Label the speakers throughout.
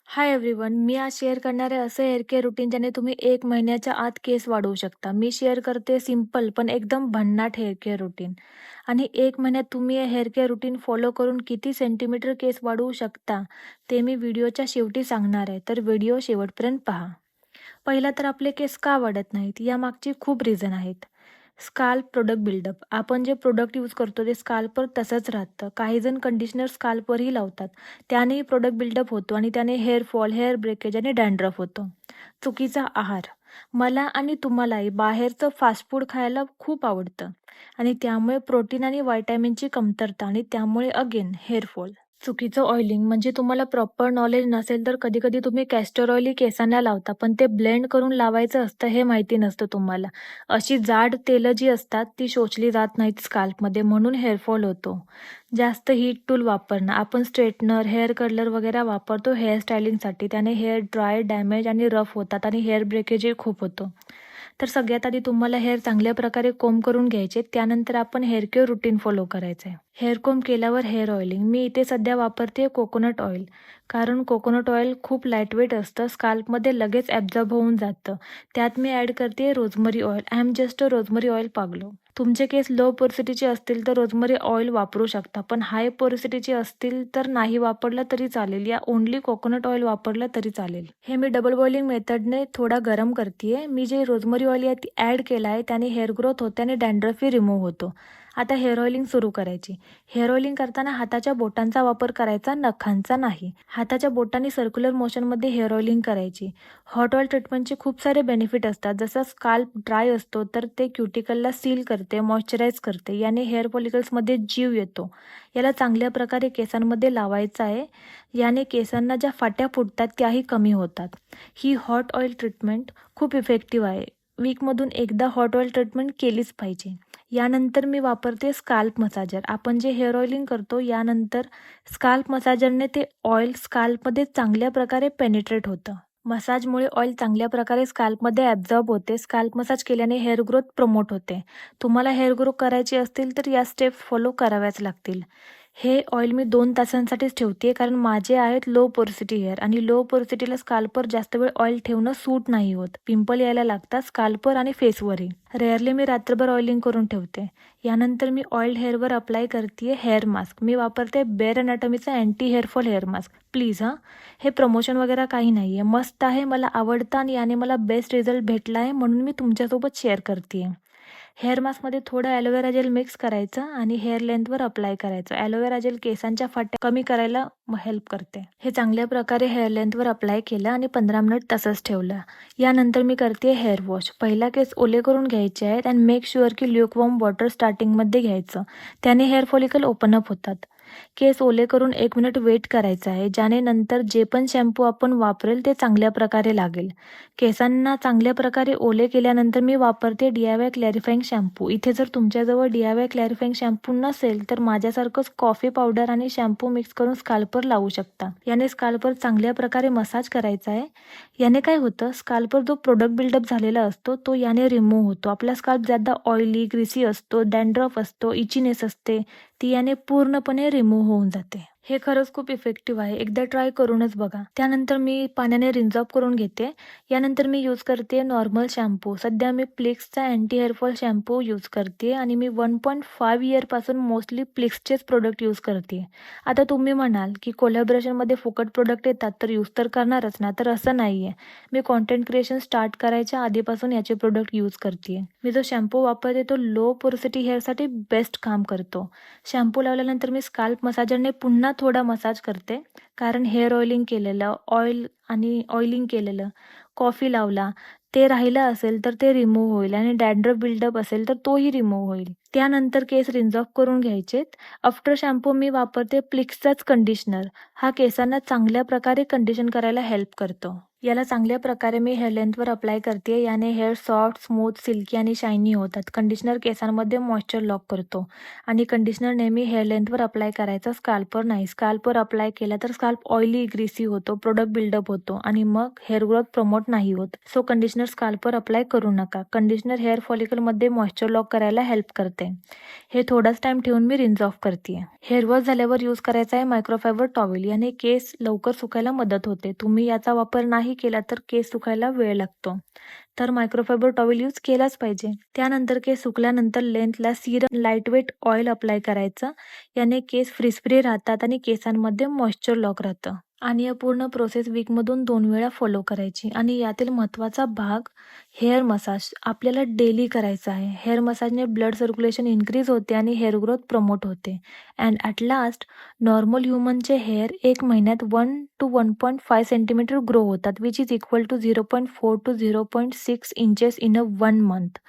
Speaker 1: Hi everyone. मी आज share करणार आहे असं हेअर केअर रुटीन ज्याने तुम्ही 1 महिन्याच्या आत केस वाढवू शकता. मी शेअर करते सिंपल पण एकदम भन्नाट हेअर केअर रुटीन. आणि 1 महिन्यात तुम्ही हे हेअर केअर रुटीन फॉलो करून किती सेंटीमीटर केस वाढवू शकता, ते मी व्हिडिओच्या शेवटी सांगणार आहे. तर व्हिडिओ शेवटपर्यंत पहा. पहिला तर आपले केस का वाढत नाहीत यामागची खूप रिझन आहेत. Scalp product buildup. आपण जे प्रोडक्ट यूज करतो ते स्काल्पवर तसंच राहतं. काही जण कंडिशनर स्काल्पवरही लावतात. त्यानेही प्रोडक्ट बिल्डअप होतो आणि त्याने हेअर फॉल, हेअर ब्रेकेज आणि डॅन्ड्रफ होतो. चुकीचा आहार. मला आणि तुम्हालाही बाहेरचं फास्ट फूड खायला खूप आवडतं आणि त्यामुळे प्रोटीन आणि व्हिटॅमिनची कमतरता आणि त्यामुळे अगेन हेअर फॉल. चुकीचं ऑइलिंग. म्हणजे तुम्हाला प्रॉपर नॉलेज नसेल तर कधी-कधी तुम्ही कॅस्टर ऑइलही केसांना लावता, पण ते ब्लेंड करून लावायचं असतं हे माहिती नसतं तुम्हाला. अशी जाड तेलं जी असतात ती शोषली जात नाहीत स्काल्पमध्ये, म्हणून हेअरफॉल होतो. जास्त हीट टूल वापरणं. आपण स्ट्रेटनर, हेअर कर्लर वगैरे वापरतो हेअर स्टायलिंगसाठी. त्याने हेअर ड्राय, डॅमेज आणि रफ होतात आणि हेअर ब्रेकेजही खूप होतो. तर सगळ्यात आधी तुम्हाला हेअर चांगल्या प्रकारे कोंब करून घ्यायचे. त्यानंतर आपण हेअर केअर रुटीन फॉलो करायचं आहे. हेअर कोंब केल्यावर हेअर ऑइलिंग. मी इथे सध्या वापरते कोकोनट ऑइल. कारण कोकोनट ऑइल खूप लाईटवेट असतं, स्काल्पमध्ये लगेच ॲब्झॉर्ब होऊन जातं. त्यात मी ॲड करते rosemary oil. I am just a rosemary oil पागलो. तुमचे केस लो पोरोसिटीचे असतील तर रोजमरी ऑइल वापरू शकता, पण हाय पोरोसिटीचे असतील तर नाही वापरलं तरी चालेल, या ओन्ली कोकोनट ऑइल वापरलं तरी चालेल. हे मी डबल बॉइलिंग मेथडने थोडा गरम करते. मी जे रोजमरी ऑइल यात ॲड केला आहे त्याने हेअर ग्रोथ होते आणि डॅन्ड्रफही रिमूव्ह होतो. आता हेअर ऑइलिंग सुरू करायची. हेअर ऑइलिंग करताना हाताच्या बोटांचा वापर करायचा, नखांचा नाही. हाताच्या बोटांनी सर्क्युलर मोशनमध्ये हेअर ऑइलिंग करायची. हॉट ऑइल ट्रीटमेंटचे खूप सारे बेनिफिट असतात. जसं स्काल्प ड्राय असतो तर ते क्युटिकलला सील करते, मॉइश्चराईज करते. याने हेअर फॉलिकल्समध्ये जीव येतो. याला चांगल्या प्रकारे केसांमध्ये लावायचं आहे. याने केसांना ज्या फाट्या फुटतात त्याही कमी होतात. ही हॉट ऑइल ट्रीटमेंट खूप इफेक्टिव्ह आहे. वीकमधून एकदा हॉट ऑइल ट्रीटमेंट केलीच पाहिजे. यानंतर मी वापरते स्काल्प मसाजर. आपण जे हेअर ऑइलिंग करतो यानंतर स्काल्प मसाजरने ते ऑइल स्काल्पमध्ये चांगल्या प्रकारे पेनिट्रेट होतं. मसाजमुळे ऑइल चांगल्या प्रकारे स्काल्पमध्ये ॲब्झॉर्ब होते. स्काल्प मसाज केल्याने हेअर ग्रोथ प्रमोट होते. तुम्हाला हेअर ग्रो करायची असतील तर या स्टेप्स फॉलो कराव्याच लागतील. हे ऑइल मी 2 तासांसाठीच ठेवते कारण माझे आहेत लो पोरोसिटी हेअर आणि लो पोरोसिटीला स्काल्पवर जास्त वेळ ऑइल ठेवणं सूट नाही होत. पिंपल यायला लागतात स्काल्पवर आणि फेसवरही. रेअरली मी रात्रभर ऑइलिंग करून ठेवते. यानंतर मी ऑइल्ड हेअरवर अप्लाय करते हेअर मास्क. मी वापरते बेअर अनॅटॉमीचा anti hairfall hair mask. Please हे प्रमोशन वगैरे काही नाही आहे. मस्त आहे, मला आवडतं आणि याने मला बेस्ट रिझल्ट भेटला आहे म्हणून मी तुमच्यासोबत शेअर करते. हेअर मास्कमध्ये थोडं ॲलोवेरा जेल मिक्स करायचं आणि हेअर लेंथवर अप्लाय करायचं. ॲलोवेरा जेल केसांच्या फाट्या कमी करायला हेल्प करते. हे चांगल्या प्रकारे हेअर लेंथवर अप्लाय केलं आणि 15 मिनिट तसंच ठेवलं. यानंतर मी करते हेअर वॉश. पहिला केस ओले करून घ्यायचे आहेत अँड मेक शुअर की ल्यूकवॉर्म वॉटर स्टार्टिंगमध्ये घ्यायचं. त्याने हेअर फॉलिकल ओपन अप होतात. केस ओले करून 1 मिनिट वेट करायचं आहे, ज्याने नंतर जे पण शॅम्पू आपण वापरेल ते चांगल्या प्रकारे लागेल. केसांना चांगल्या प्रकारे ओले केल्यानंतर मी वापरते DIY क्लॅरिफाईंग शॅम्पू. इथे जर तुमच्याजवळ DIY क्लॅरिफाईंग शॅम्पू नसेल तर माझ्यासारखंच कॉफी पावडर आणि शॅम्पू मिक्स करून स्काल्पवर लावू शकता. याने स्काल्पवर चांगल्या प्रकारे मसाज करायचा आहे. याने काय होतं, स्काल्पवर जो प्रोडक्ट बिल्डअप झालेला असतो तो याने रिमूव्ह होतो. आपला स्काल्प ज्यादा ऑइली, ग्रीसी असतो, डॅन्ड्रफ असतो, इचीनेस असते, ती याने पूर्णपणे रिमूव्ह होऊन जाते. हे खरंच खूप इफेक्टिव्ह आहे. एकदा ट्राय करूनच बघा. त्यानंतर मी पाण्याने रिन्स ऑफ करून घेते. यानंतर मी यूज करते नॉर्मल शॅम्पू. सध्या मी प्लिक्सचा अँटी हेअरफॉल शॅम्पू यूज करते आणि मी 1.5 इयरपासून मोस्टली प्लिक्सचेच प्रोडक्ट यूज करते. आता तुम्ही म्हणाल की कोलॅबोरेशनमध्ये फुकट प्रोडक्ट येतात तर यूज तर करणारच ना, तर असं नाही आहे. मी कॉन्टेंट क्रिएशन स्टार्ट करायच्या आधीपासून याचे प्रोडक्ट यूज करते. मी जो शॅम्पू वापरते तो लो पोरोसिटी हेअरसाठी बेस्ट काम करतो. शॅम्पू लावल्यानंतर मी स्काल्प मसाजरने पुन्हा थोडा मसाज करते. कारण हेअर ऑइलिंग केलेलं, ऑइल आणि ऑइलिंग केलेलं, कॉफी लावला, ते राहिलं असेल तर ते रिमूव्ह होईल आणि डॅन्ड्रफ बिल्डअप असेल तर तोही रिमूव्ह होईल. त्यानंतर केस रिन्स ऑफ करून घ्यायचेत. आफ्टर शॅम्पू मी वापरते प्लिक्सचाच कंडिशनर. हा केसांना चांगल्या प्रकारे कंडिशन करायला हेल्प करतो. याला चांगल्या प्रकारे मी हेअर लेंथवर अप्लाय करते. याने हेअर सॉफ्ट, स्मूथ, सिल्की आणि शायनी होतात. कंडिशनर केसांमध्ये मॉइश्चर लॉक करतो आणि कंडिशनर नेहमी हेअर लेंथवर अप्लाय करायचा, स्काल्पवर नाही. स्काल्पवर अप्लाय केला तर स्काल्प ऑइली, ग्रीसी होतो, प्रोडक्ट बिल्डअप होतो आणि मग हेअर ग्रोथ प्रमोट नाही होत. सो कंडिशनर स्काल्पवर अप्लाय करू नका. कंडिशनर हेअर फॉलिकलमध्ये मॉइश्चर लॉक करायला हेल्प करतं. होते. हे थोडाच टाइम ठेवून मी रिन्स ऑफ करते. हेअर वॉश झाल्यावर यूज करायचा आहे मायक्रोफायबर टॉवेल. याने केस लवकर सुकायला मदत होते. तुम्ही याचा वापर नाही केला तर केस सुकायला वेळ लागतो. तर मायक्रोफायबर टॉवेल यूज केलाच पाहिजे. त्यानंतर केस सुकल्यानंतर लेंथला सिरम लाईटवेट ऑइल अप्लाय करायचं. याने केस फ्री राहतात आणि केसांमध्ये मॉइश्चर लॉक राहतं. आणि या पूर्ण प्रोसेस वीकमधून 2 वेळा फॉलो करायची. आणि यातील महत्त्वाचा भाग हेअर मसाज आपल्याला डेली करायचा आहे. हेअर मसाजने ब्लड सर्क्युलेशन इन्क्रीज होते आणि हेअर ग्रोथ प्रमोट होते. अँड ॲट लास्ट नॉर्मल ह्युमनचे हेअर 1 महिन्यात 1 to 1.5 सेंटीमीटर ग्रो होतात, which is equal to 0.4 to 0.6 inches in a 1 month.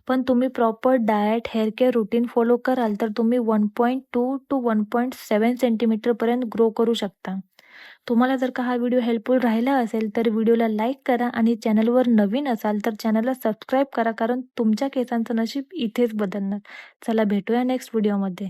Speaker 1: पण तुम्ही proper diet, hair care routine follow कराल तर तुम्ही 1.2 to 1.7 सेंटीमीटरपर्यंत ग्रो करू शकता. तुम्हाला जर का हा व्हिडिओ हेल्पफुल राहिला असेल तर व्हिडिओला लाईक करा आणि चॅनलवर नवीन असाल तर चॅनलला सबस्क्राईब करा, कारण तुमच्या केसांचं नशीब इथेच बदलणार. चला भेटूया नेक्स्ट व्हिडिओमध्ये.